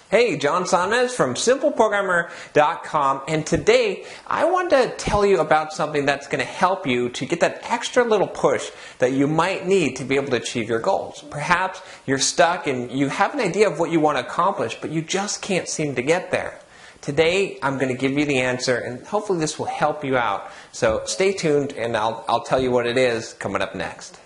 Hey, John Sonmez from SimpleProgrammer.com, and today I want to tell you about something that's going to help you to get that extra little push that you might need to be able to achieve your goals. Perhaps you're stuck and you have an idea of what you want to accomplish, but you just can't seem to get there. Today I'm going to give you the answer, and hopefully this will help you out. So stay tuned, and I'll tell you what it is coming up next.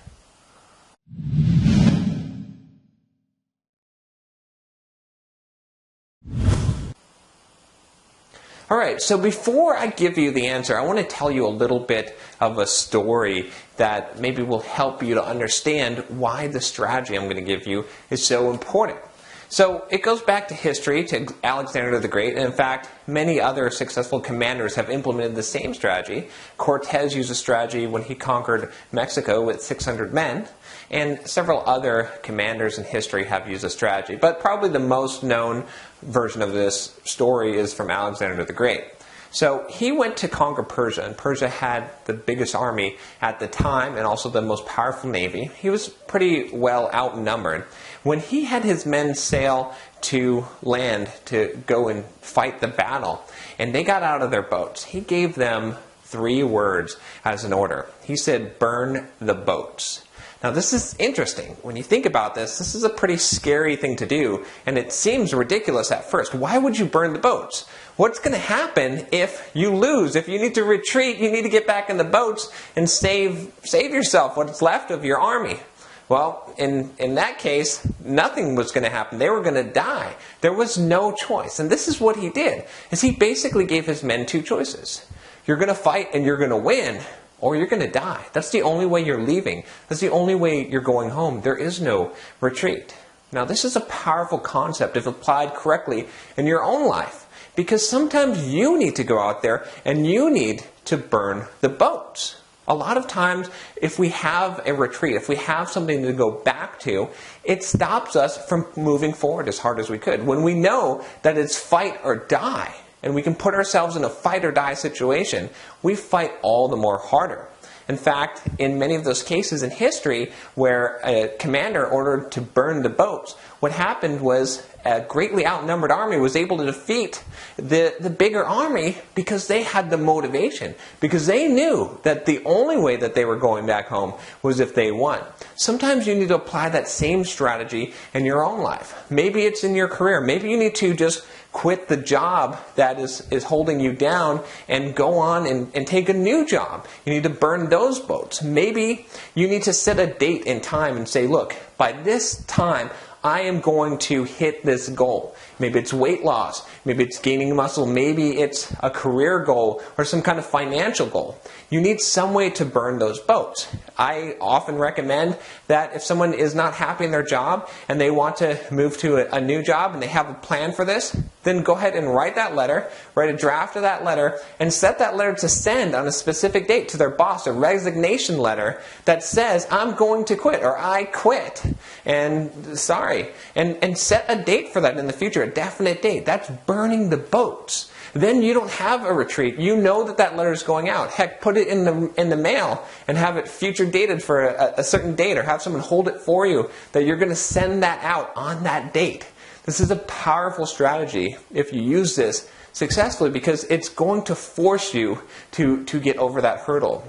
Alright, so before I give you the answer, I want to tell you a little bit of a story that maybe will help you to understand why the strategy I'm going to give you is so important. So it goes back to history, to Alexander the Great, and in fact, many other successful commanders have implemented the same strategy. Cortez used a strategy when he conquered Mexico with 600 men, and several other commanders in history have used a strategy. But probably the most known version of this story is from Alexander the Great. So he went to conquer Persia, and Persia had the biggest army at the time and also the most powerful navy. He was pretty well outnumbered. When he had his men sail to land to go and fight the battle, and they got out of their boats, he gave them 3 words as an order. He said, "Burn the boats." Now this is interesting. When you think about this, this is a pretty scary thing to do, and it seems ridiculous at first. Why would you burn the boats? What's going to happen if you lose? If you need to retreat, you need to get back in the boats and save yourself, what's left of your army. Well, in that case, nothing was going to happen. They were going to die. There was no choice. And this is what he did, is he basically gave his men 2 choices. You're going to fight and you're going to win, or you're going to die. That's the only way you're leaving. That's the only way you're going home. There is no retreat. Now, this is a powerful concept if applied correctly in your own life, because sometimes you need to go out there and you need to burn the boats. A lot of times, if we have a retreat, if we have something to go back to, it stops us from moving forward as hard as we could. When we know that it's fight or die, and we can put ourselves in a fight or die situation, we fight all the more harder. In fact, in many of those cases in history where a commander ordered to burn the boats, what happened was a greatly outnumbered army was able to defeat the bigger army because they had the motivation, because they knew that the only way that they were going back home was if they won. Sometimes you need to apply that same strategy in your own life. Maybe it's in your career. Maybe you need to just quit the job that is holding you down and go on and take a new job. You need to burn those boats. Maybe you need to set a date and time and say, look, by this time, I am going to hit this goal. Maybe it's weight loss, maybe it's gaining muscle, maybe it's a career goal or some kind of financial goal. You need some way to burn those boats. I often recommend that if someone is not happy in their job and they want to move to a new job and they have a plan for this, then go ahead and write that letter, write a draft of that letter, and set that letter to send on a specific date to their boss, a resignation letter that says, I'm going to quit, or I quit, and sorry. And set a date for that in the future, a definite date. That's burning the boats. Then you don't have a retreat. You know that that letter is going out. Heck, put it in the mail and have it future dated for a certain date, or have someone hold it for you that you're going to send that out on that date. This is a powerful strategy if you use this successfully, because it's going to force you to get over that hurdle.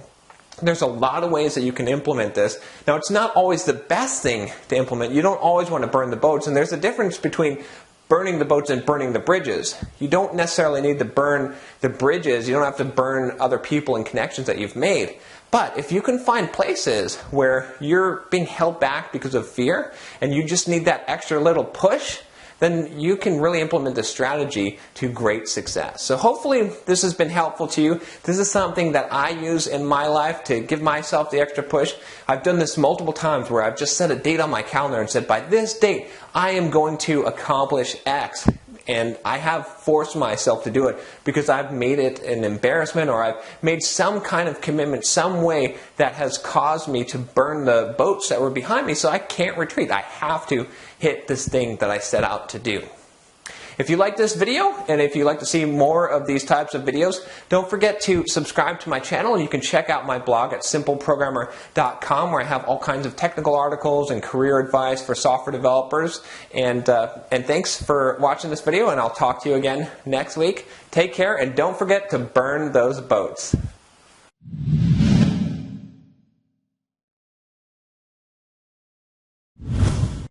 There's a lot of ways that you can implement this. Now, it's not always the best thing to implement. You don't always want to burn the boats, and there's a difference between burning the boats and burning the bridges. You don't necessarily need to burn the bridges. You don't have to burn other people and connections that you've made. But if you can find places where you're being held back because of fear and you just need that extra little push, then you can really implement this strategy to great success. So hopefully this has been helpful to you. This is something that I use in my life to give myself the extra push. I've done this multiple times where I've just set a date on my calendar and said, by this date, I am going to accomplish X. And I have forced myself to do it because I've made it an embarrassment, or I've made some kind of commitment, some way that has caused me to burn the boats that were behind me, so I can't retreat. I have to hit this thing that I set out to do. If you like this video, and if you'd like to see more of these types of videos, don't forget to subscribe to my channel. You can check out my blog at simpleprogrammer.com, where I have all kinds of technical articles and career advice for software developers. And thanks for watching this video, and I'll talk to you again next week. Take care, and don't forget to burn those boats.